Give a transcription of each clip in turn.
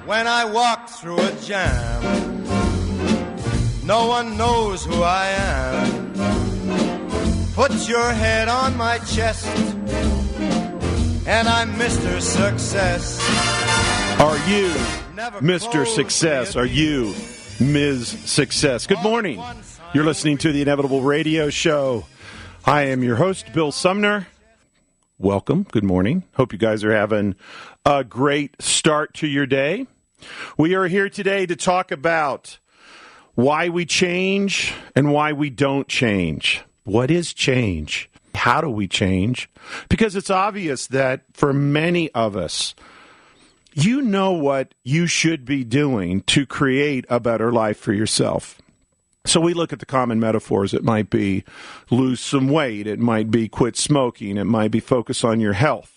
when I walk through a jam. No one knows who I am. Put your head on my chest, and I'm Mr. Success. Are you Mr. Success? Are you Ms. Success? Good morning. You're listening to the Inevitable Radio Show. I am your host, Bill Sumner. Welcome. Good morning. Hope you guys are having a great start to your day. We are here today to talk about why we change and why we don't change. What is change? How do we change? Because it's obvious that for many of us, you know what you should be doing to create a better life for yourself. So we look at the common metaphors. It might be lose some weight. It might be quit smoking. It might be focus on your health.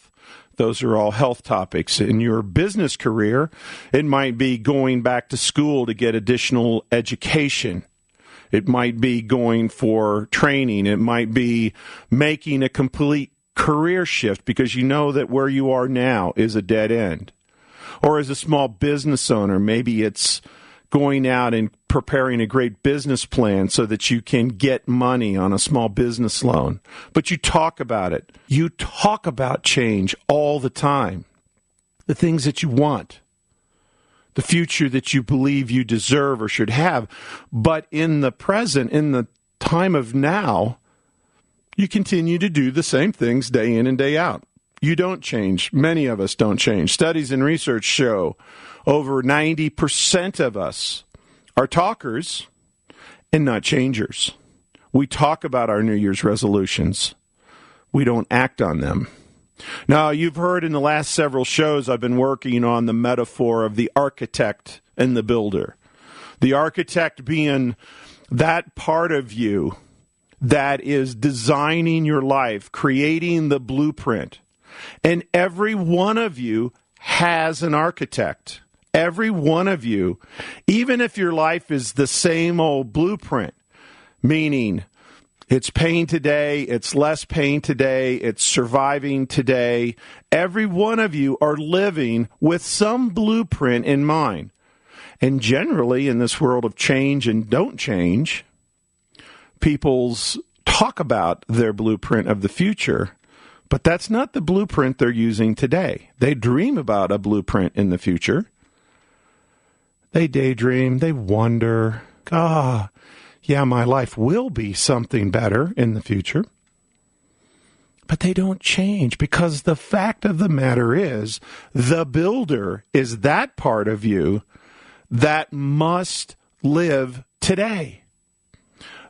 Those are all health topics. In your business career, it might be going back to school to get additional education. It might be going for training. It might be making a complete career shift because you know that where you are now is a dead end. Or as a small business owner, maybe it's going out and preparing a great business plan so that you can get money on a small business loan. But you talk about it. You talk about change all the time. The things that you want. The future that you believe you deserve or should have. But in the present, in the time of now, you continue to do the same things day in and day out. You don't change. Many of us don't change. Studies and research show over 90% of us are talkers and not changers. We talk about our New Year's resolutions. We don't act on them. Now, you've heard in the last several shows I've been working on the metaphor of the architect and the builder. The architect being that part of you that is designing your life, creating the blueprint. And every one of you has an architect. Every one of you, even if your life is the same old blueprint, meaning it's pain today, it's less pain today, it's surviving today, every one of you are living with some blueprint in mind. And generally, in this world of change and don't change, people's talk about their blueprint of the future, but that's not the blueprint they're using today. They dream about a blueprint in the future. They daydream, they wonder, yeah, my life will be something better in the future. But they don't change because the fact of the matter is the builder is that part of you that must live today.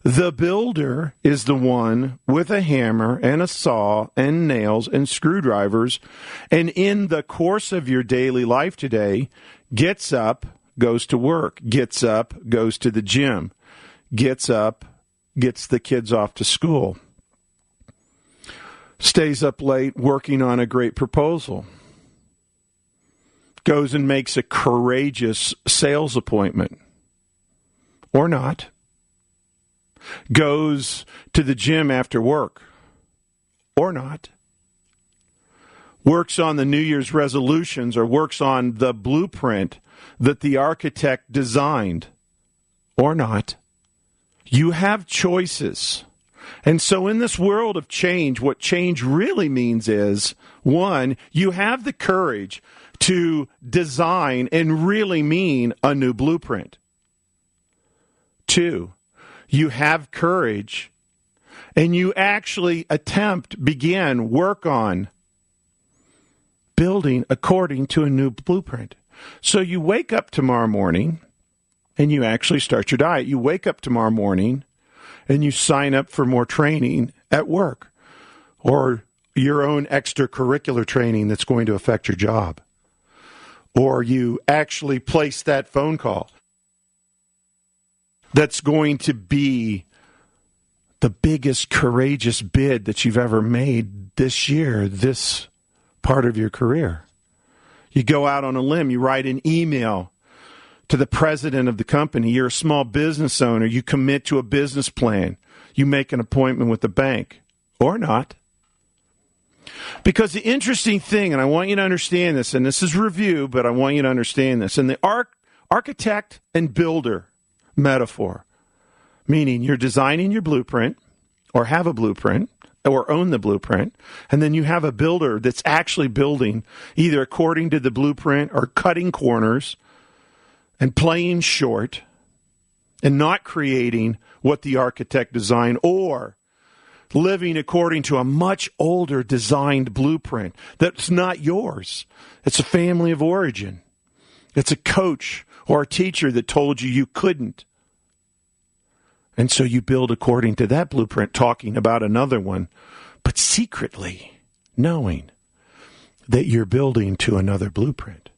The builder is the one with a hammer and a saw and nails and screwdrivers, and in the course of your daily life today, gets up, goes to work, gets up, goes to the gym, gets up, gets the kids off to school, stays up late working on a great proposal, goes and makes a courageous sales appointment, or not, goes to the gym after work, or not, works on the New Year's resolutions or works on the blueprint that the architect designed, or not. You have choices. And so in this world of change, what change really means is, one, you have the courage to design and really mean a new blueprint. Two, you have courage and you actually begin, work on building according to a new blueprint. So you wake up tomorrow morning and you actually start your diet. You wake up tomorrow morning and you sign up for more training at work or your own extracurricular training that's going to affect your job. Or you actually place that phone call that's going to be the biggest courageous bid that you've ever made this year, this part of your career. You go out on a limb, you write an email to the president of the company. You're a small business owner. You commit to a business plan. You make an appointment with the bank, or not. Because the interesting thing, and I want you to understand this, and this is review, but I want you to understand this, in the architect and builder metaphor, meaning you're designing your blueprint, or have a blueprint, or own the blueprint, and then you have a builder that's actually building either according to the blueprint or cutting corners and playing short and not creating what the architect designed, or living according to a much older designed blueprint that's not yours. It's a family of origin. It's a coach or a teacher that told you you couldn't. And so you build according to that blueprint, talking about another one, but secretly knowing that you're building to another blueprint.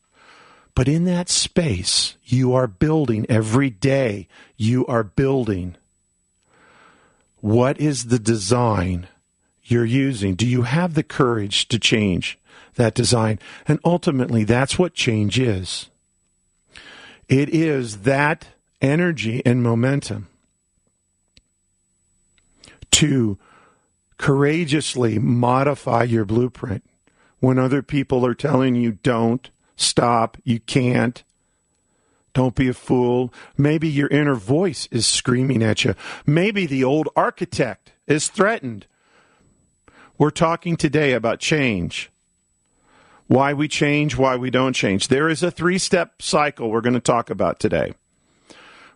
But in that space, you are building every day. You are building. What is the design you're using? Do you have the courage to change that design? And ultimately, that's what change is. It is that energy and momentum to courageously modify your blueprint when other people are telling you don't, stop, you can't. Don't be a fool. Maybe your inner voice is screaming at you. Maybe the old architect is threatened. We're talking today about change. Why we change, why we don't change. There is a 3-step cycle we're going to talk about today.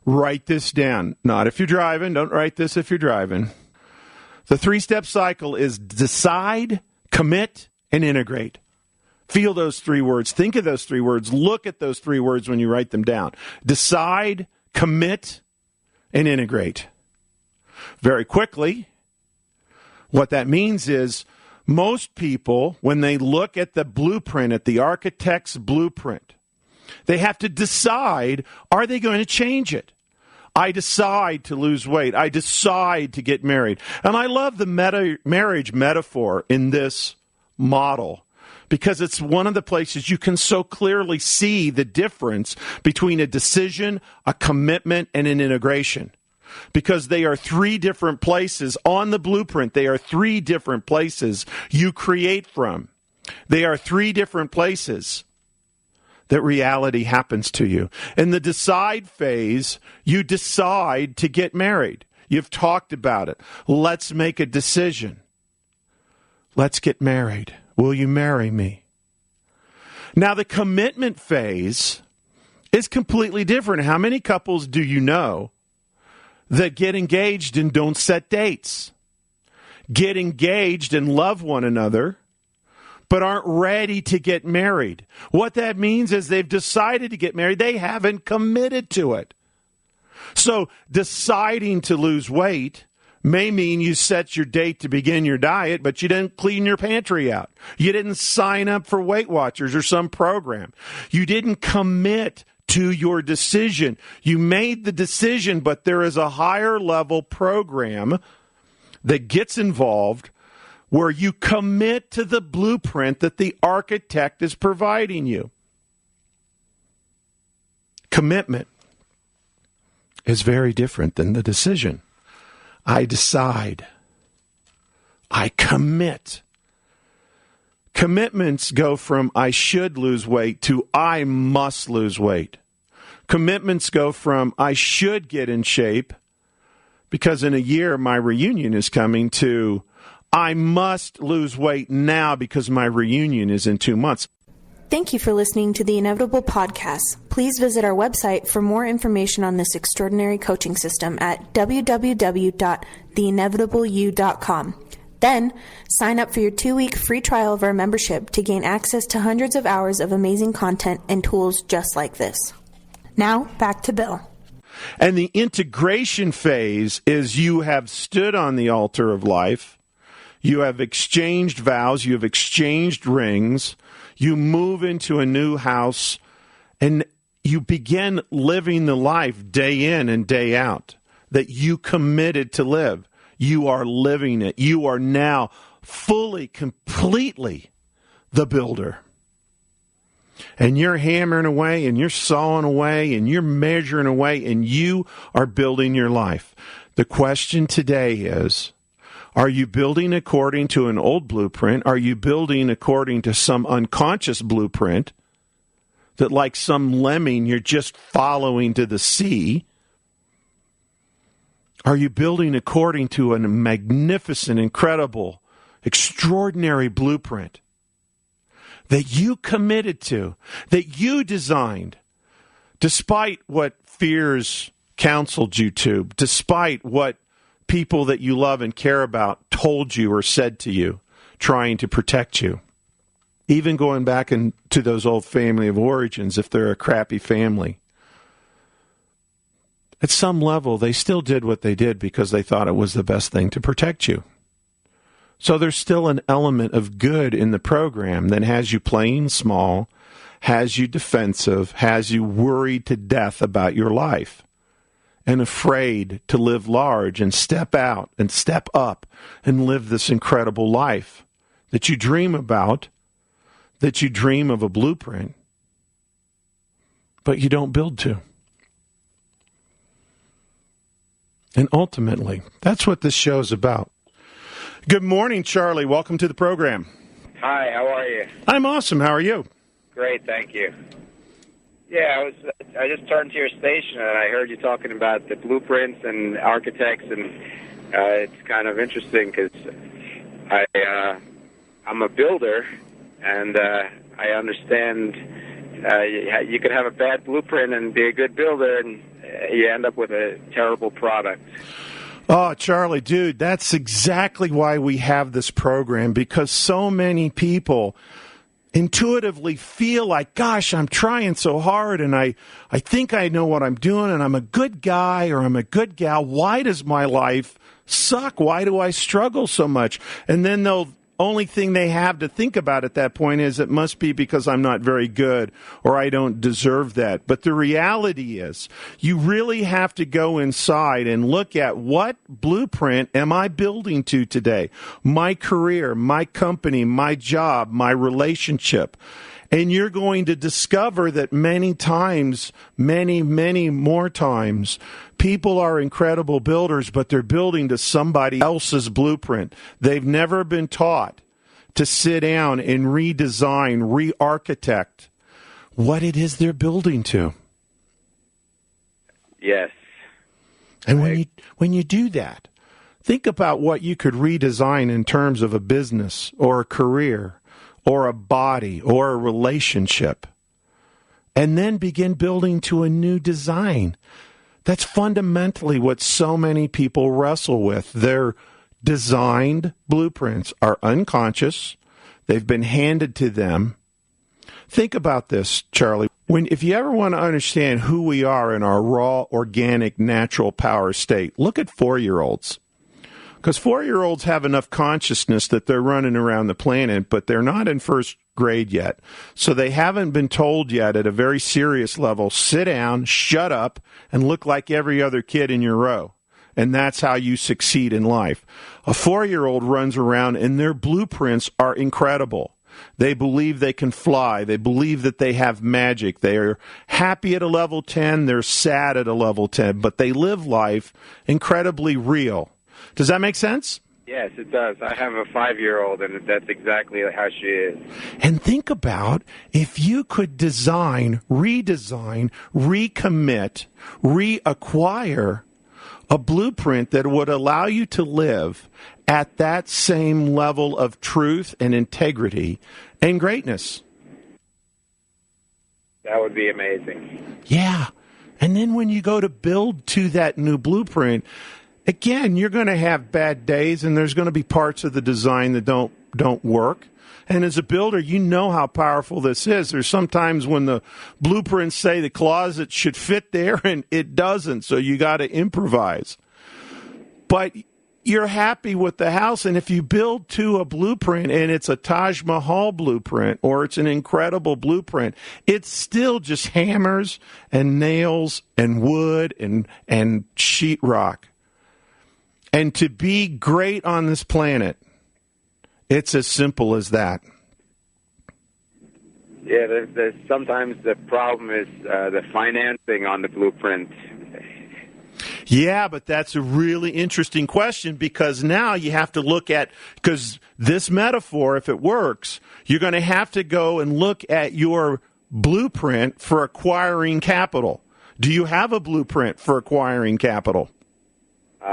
Write this down. Not if you're driving. Don't write this if you're driving. The 3-step cycle is decide, commit, and integrate. Feel those 3 words. Think of those 3 words. Look at those 3 words when you write them down. Decide, commit, and integrate. Very quickly, what that means is most people, when they look at the blueprint, at the architect's blueprint, they have to decide, are they going to change it? I decide to lose weight. I decide to get married. And I love the marriage metaphor in this model, because it's one of the places you can so clearly see the difference between a decision, a commitment, and an integration. Because they are 3 different places on the blueprint. They are 3 different places you create from. They are 3 different places that reality happens to you. In the decide phase, you decide to get married. You've talked about it. Let's make a decision. Let's get married. Will you marry me? Now, the commitment phase is completely different. How many couples do you know that get engaged and don't set dates? Get engaged and love one another, but aren't ready to get married. What that means is they've decided to get married. They haven't committed to it. So deciding to lose weight may mean you set your date to begin your diet, but you didn't clean your pantry out. You didn't sign up for Weight Watchers or some program. You didn't commit to your decision. You made the decision, but there is a higher level program that gets involved where you commit to the blueprint that the architect is providing you. Commitment is very different than the decision. I decide. I commit. Commitments go from I should lose weight to I must lose weight. Commitments go from I should get in shape because in a year my reunion is coming to I must lose weight now because my reunion is in 2 months. Thank you for listening to the Inevitable Podcast. Please visit our website for more information on this extraordinary coaching system at www.theinevitableyou.com. Then, sign up for your 2-week free trial of our membership to gain access to hundreds of hours of amazing content and tools just like this. Now, back to Bill. And the integration phase is you have stood on the altar of life. You have exchanged vows. You have exchanged rings. You move into a new house, and you begin living the life day in and day out that you committed to live. You are living it. You are now fully, completely the builder. And you're hammering away, and you're sawing away, and you're measuring away, and you are building your life. The question today is, Are you building according to an old blueprint? Are you building according to some unconscious blueprint that, like some lemming, you're just following to the sea? Are you building according to a magnificent, incredible, extraordinary blueprint that you committed to, that you designed, despite what fears counseled you to, despite what people that you love and care about told you or said to you, trying to protect you? Even going back into those old family of origins, if they're a crappy family, at some level, they still did what they did because they thought it was the best thing to protect you. So there's still an element of good in the program that has you playing small, has you defensive, has you worried to death about your life and afraid to live large and step out and step up and live this incredible life that you dream about, that you dream of a blueprint, but you don't build to. And ultimately, that's what this show is about. Good morning, Charlie. Welcome to the program. Hi, how are you? I'm awesome. How are you? Great, thank you. Yeah, I just turned to your station and I heard you talking about the blueprints and architects, and it's kind of interesting because I'm a builder, and I understand you could have a bad blueprint and be a good builder, and you end up with a terrible product. Oh, Charlie, dude, that's exactly why we have this program, because so many people intuitively feel like, gosh, I'm trying so hard and I think I know what I'm doing and I'm a good guy or I'm a good gal. Why does my life suck? Why do I struggle so much? And then they'll only thing they have to think about at that point is it must be because I'm not very good or I don't deserve that. But the reality is you really have to go inside and look at what blueprint am I building to today? My career, my company, my job, my relationship. And you're going to discover that many times, many more times, people are incredible builders, but they're building to somebody else's blueprint. They've never been taught to sit down and redesign, re-architect what it is they're building to. Yes. And when you do that, think about what you could redesign in terms of a business or a career or a body, or a relationship, and then begin building to a new design. That's fundamentally what so many people wrestle with. Their designed blueprints are unconscious. They've been handed to them. Think about this, Charlie. If you ever want to understand who we are in our raw, organic, natural power state, look at 4-year-olds. Because 4-year-olds have enough consciousness that they're running around the planet, but they're not in first grade yet. So they haven't been told yet at a very serious level, sit down, shut up, and look like every other kid in your row. And that's how you succeed in life. A 4-year-old runs around and their blueprints are incredible. They believe they can fly. They believe that they have magic. They are happy at a level 10. They're sad at a level 10. But they live life incredibly real. Does that make sense? Yes, it does. I have a 5-year-old, and that's exactly how she is. And think about if you could design, redesign, recommit, reacquire a blueprint that would allow you to live at that same level of truth and integrity and greatness. That would be amazing. Yeah. And then when you go to build to that new blueprint, again, you're going to have bad days, and there's going to be parts of the design that don't work. And as a builder, you know how powerful this is. There's sometimes when the blueprints say the closet should fit there, and it doesn't, so you got to improvise. But you're happy with the house, and if you build to a blueprint and it's a Taj Mahal blueprint or it's an incredible blueprint, it's still just hammers and nails and wood and sheetrock. And to be great on this planet, it's as simple as that. Yeah, sometimes the problem is the financing on the blueprint. Yeah, but that's a really interesting question, because now you have to look at, because this metaphor, if it works, you're going to have to go and look at your blueprint for acquiring capital. Do you have a blueprint for acquiring capital?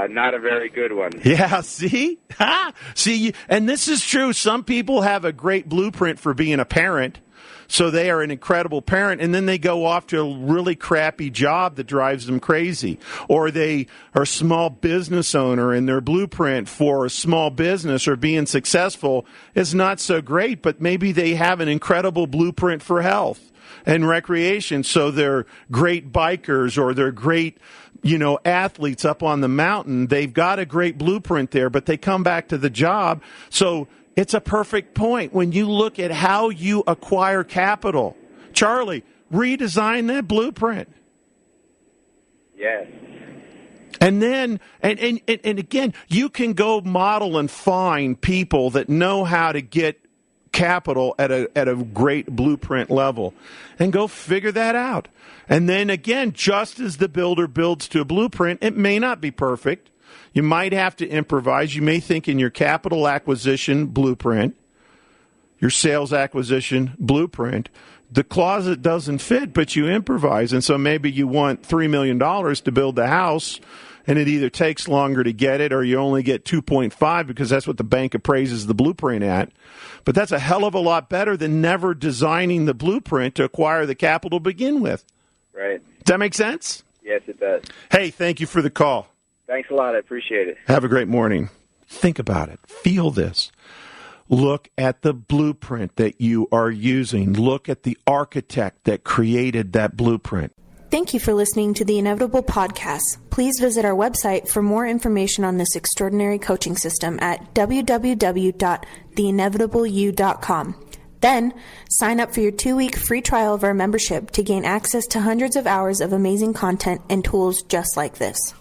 Not a very good one. Yeah, see? See, and this is true. Some people have a great blueprint for being a parent, so they are an incredible parent, and then they go off to a really crappy job that drives them crazy. Or they are a small business owner, and their blueprint for a small business or being successful is not so great, but maybe they have an incredible blueprint for health and recreation, so they're great bikers or they're great, athletes up on the mountain. They've got a great blueprint there, but they come back to the job. So it's a perfect point when you look at how you acquire capital. Charlie, redesign that blueprint. Yes. And then, and again, you can go model and find people that know how to get capital at a great blueprint level, and go figure that out. And then again, just as the builder builds to a blueprint, it may not be perfect. You might have to improvise. You may think in your capital acquisition blueprint, your sales acquisition blueprint, the closet doesn't fit, but you improvise. And so maybe you want $3 million to build the house, and it either takes longer to get it or you only get 2.5 because that's what the bank appraises the blueprint at. But that's a hell of a lot better than never designing the blueprint to acquire the capital to begin with. Right. Does that make sense? Yes, it does. Hey, thank you for the call. Thanks a lot. I appreciate it. Have a great morning. Think about it. Feel this. Look at the blueprint that you are using. Look at the architect that created that blueprint. Thank you for listening to the Inevitable Podcast. Please visit our website for more information on this extraordinary coaching system at www.theinevitableyou.com. Then, sign up for your 2-week free trial of our membership to gain access to hundreds of hours of amazing content and tools just like this.